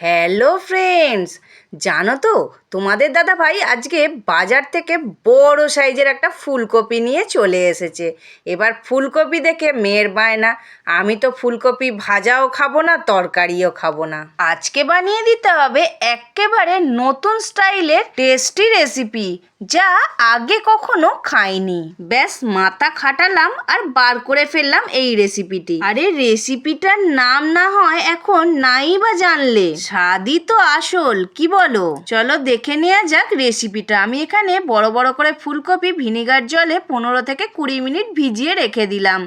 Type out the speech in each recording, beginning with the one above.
Hello friends, জানো তো তোমাদের দাদা ভাই আজকে বাজার থেকে বড় সাইজের একটা ফুলকপি নিয়ে চলে এসেছে। এবার ফুলকপি দেখে মেয়ের বায়না, আমি তো ফুলকপি ভাজাও খাবো না, তরকারিও খাবো না, আজকে বানিয়ে দিতে হবে একেবারে নতুন স্টাইলের টেস্টি রেসিপি, যা আগে কখনো খাইনি। ব্যাস মাথা খাটালাম আর বার করে ফেললাম এই রেসিপিটি। আরে রেসিপিটার নাম না হয় এখন নাই বা জানলে, স্বাদই তো আসল, কি বলো? চলো দেখে নেওয়া যাক রেসিপিটা। আমি এখানে বড় বড় করে ফুলকপি ভিনিগার জলে 15 থেকে 20 মিনিট ভিজিয়ে রেখে দিলাম।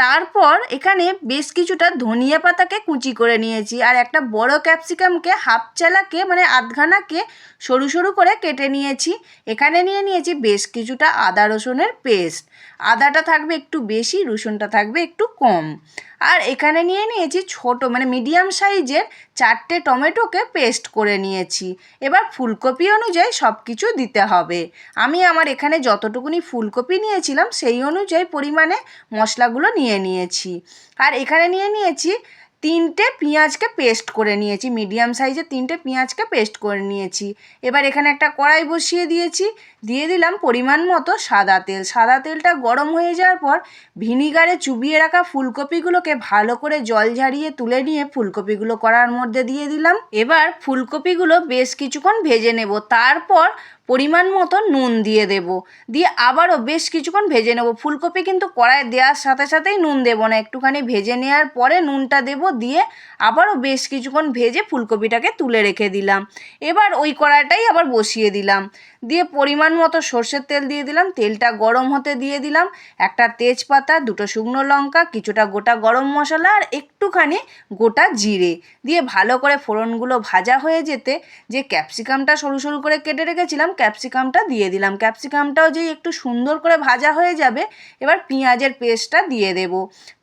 তারপর এখানে বেশ কিছুটা ধনিয়া পাতাকে কুচি করে নিয়েছি, আর একটা বড় ক্যাপসিকামকে হাফ চালাকে মানে আধখানাকে সরু সরু করে কেটে নিয়েছি। এখানে নিয়ে নিয়েছি বেশ কিছুটা আদা রসুনের পেস্ট। আদাটা থাকবে একটু বেশি, রসুনটা থাকবে একটু কম। আর এখানে নিয়ে নিয়েছি ছোট মানে মিডিয়াম সাইজের 4টে টমেটোকে পেস্ট করে নিয়েছি। এবার ফুলকপি অনুযায়ী সব কিছু দিতে হবে। আমি আমার এখানে যতটুকুনি ফুলকপি নিয়েছিলাম সেই অনুযায়ী পরিমাণে মশলাগুলো নিয়ে নিয়েছি। আর এখানে নিয়ে নিয়েছি 3টে পেঁয়াজকে পেস্ট করে নিয়েছি, মিডিয়াম সাইজের 3টে পেঁয়াজকে পেস্ট করে নিয়েছি। এবার এখানে একটা কড়াই বসিয়ে দিয়েছি, দিয়ে দিলাম পরিমাণ মতো সাদা তেল। সাদা তেলটা গরম হয়ে যাওয়ার পর ভিনিগারে চুবিয়ে রাখা ফুলকপিগুলোকে ভালো করে জল ঝারিয়ে তুলে নিয়ে ফুলকপিগুলো কড়ার মধ্যে দিয়ে দিলাম। এবার ফুলকপিগুলো বেশ কিছুক্ষণ ভেজে নেব, তারপর পরিমাণ মতো নুন দিয়ে দেব, দিয়ে আবারও বেশ কিছুক্ষণ ভেজে নেব। ফুলকপি কিন্তু কড়াই দেওয়ার সাথে সাথেই নুন দেব না, একটুখানি ভেজে নেওয়ার পরে নুনটা দেব, দিয়ে আবারও বেশ কিছুক্ষণ ভেজে ফুলকপিটাকে তুলে রেখে দিলাম। এবার ওই কড়াইটাই আবার বসিয়ে দিলাম, দিয়ে পরিমাণ মতো সর্ষের তেল দিয়ে দিলাম। তেলটা গরম হতে দিয়ে দিলাম একটা তেজপাতা, 2টো শুকনো লঙ্কা, কিছুটা গোটা গরম মশলা আর একটুখানি গোটা জিরে দিয়ে ভালো করে ফোড়নগুলো ভাজা হয়ে যেতে যে ক্যাপসিকামটা সরু সরু করে কেটে রেখেছিলাম ক্যাপসিকামটা দিয়ে দিলাম। ক্যাপসিকামটাও যেই একটু সুন্দর করে ভাজা হয়ে যাবে, এবার পেঁয়াজের পেস্টটা দিয়ে দেব।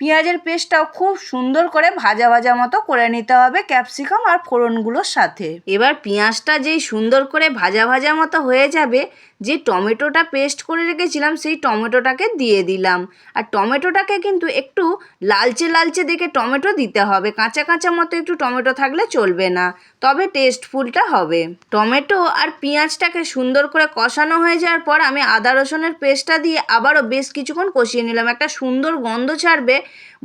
পেঁয়াজের পেস্টটাও খুব সুন্দর করে ভাজা ভাজা মতো করে নিতে হবে ক্যাপসিকাম আর ফোড়নগুলোর সাথে। এবার পেঁয়াজটা যেই সুন্দর করে ভাজা ভাজা মতো হয়ে যাবে, যে টমেটোটা পেস্ট করে রেখেছিলাম সেই টমেটোটাকে দিয়ে দিলাম। আর টমেটোটাকে কিন্তু একটু লালচে লালচে দেখে টমেটো দিতে হবে, কাঁচা কাঁচা মতো একটু টমেটো থাকলে চলবে না, তবে টেস্টফুলটা হবে। টমেটো আর পেঁয়াজটাকে সুন্দর করে কষানো হয়ে যাওয়ার পর আমি আদা রসুনের পেস্টটা দিয়ে আবারও বেশ কিছুক্ষণ কষিয়ে নিলাম। একটা সুন্দর গন্ধ ছাড়বে,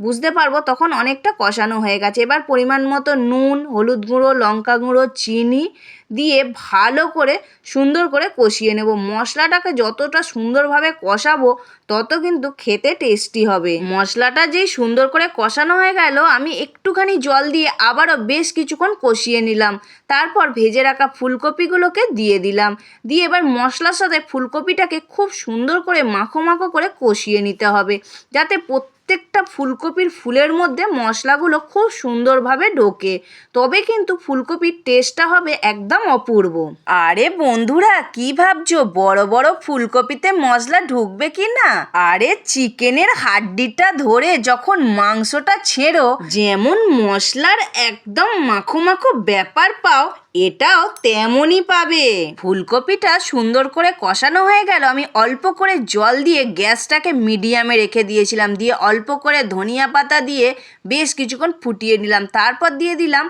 বুঝতে পারবো তখন অনেকটা কষানো হয়ে গেছে। এবার পরিমাণ মতো নুন, হলুদ গুঁড়ো, লঙ্কা গুঁড়ো, চিনি দিয়ে ভালো করে সুন্দর করে কষিয়ে নেব। মশলাটাকে যতটা সুন্দরভাবে কষাবো তত কিন্তু খেতে টেস্টি হবে। মশলাটা যেই সুন্দর করে কষানো হয়ে গেল, আমি একটুখানি জল দিয়ে আবারও বেশ কিছুক্ষণ কষিয়ে নিলাম। তারপর ভেজে রাখা ফুলকপিগুলোকে দিয়ে দিলাম, দিয়ে এবার মশলার সাথে ফুলকপিটাকে খুব সুন্দর করে মাখো মাখো করে কষিয়ে নিতে হবে, যাতে প্রত্যেকটা ফুলকপির ফুলের মধ্যে মশলাগুলো খুব সুন্দরভাবে ঢোকে, তবে কিন্তু ফুলকপির টেস্টটা হবে একদম অপূর্ব। আরে বন্ধুরা, কি ভাবছো বড় বড় ফুলকপিতে মশলা ঢুকবে কি না? আরে চিকেনের হাড্ডিটা ধরে যখন মাংসটা ছেড়ো, যেমন মশলার একদম মাখো মাখো ব্যাপার পাও, এটাও তেমনই পাবে। ফুলকপিটা সুন্দর করে কষানো হয়ে গেল, আমি অল্প করে জল দিয়ে গ্যাসটাকে মিডিয়ামে রেখে দিয়েছিলাম, দিয়ে অল্প করে ধনিয়া পাতা দিয়ে বেশ কিছুক্ষণ ফুটিয়ে নিলাম। তারপর দিয়ে দিলাম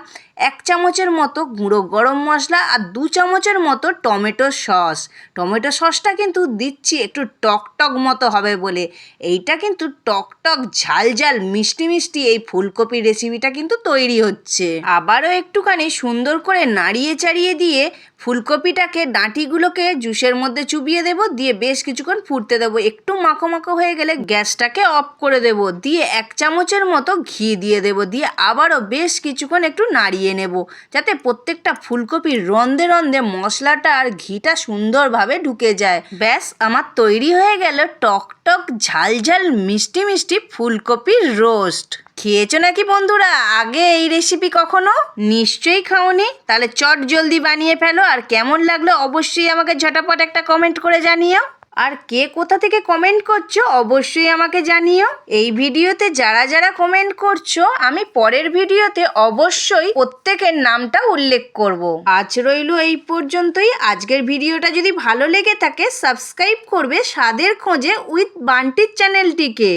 1 চামচের মতো গুঁড়ো গরম মশলা আর 2 চামচের মতো টমেটো সস। টমেটো সসটা কিন্তু দিচ্ছি একটু টক টক মতো হবে বলে, এইটা কিন্তু টক টক ঝাল ঝাল মিষ্টি মিষ্টি এই ফুলকপির রেসিপিটা কিন্তু তৈরি হচ্ছে। আবারও একটুখানি সুন্দর করে নাড়িয়ে চাড়িয়ে দিয়ে ফুলকপিটাকে ডাঁটিগুলোকে জুসের মধ্যে চুবিয়ে দেব, দিয়ে বেশ কিছুক্ষণ ফুটতে দেবো। একটু মাখো মাখো হয়ে গেলে গ্যাসটাকে অফ করে দেব, দিয়ে 1 চামচের মতো ঘি দিয়ে দেব, দিয়ে আবারও বেশ কিছুক্ষণ একটু নাড়িয়ে নেব, যাতে প্রত্যেকটা ফুলকপির রন্ধে রন্ধে মশলাটা আর ঘিটা সুন্দরভাবে ঢুকে যায়। ব্যাস আমার তৈরি হয়ে গেল টক টক ঝাল ঝাল মিষ্টি মিষ্টি ফুলকপির রোস্ট। খেয়েছো নাকি বন্ধুরা আগে এই রেসিপি কখনো? নিশ্চয়ই খাওনি, তাহলে চট জলদি বানিয়ে ফেলো। আর কেমন লাগলো অবশ্যই আমাকে ঝটাপট একটা কমেন্ট করে জানিও। আর কে কোথা থেকে কমেন্ট করছো অবশ্যই আমাকে জানিও। এই ভিডিওতে যারা যারা কমেন্ট করছো, আমি পরের ভিডিওতে অবশ্যই প্রত্যেকের নামটা উল্লেখ করব। আজ রইলো এই পর্যন্তই। আজকের ভিডিওটা যদি ভালো লেগে থাকে সাবস্ক্রাইব করবে স্বাদের খোঁজে উইথ বান্টির চ্যানেলটিকে।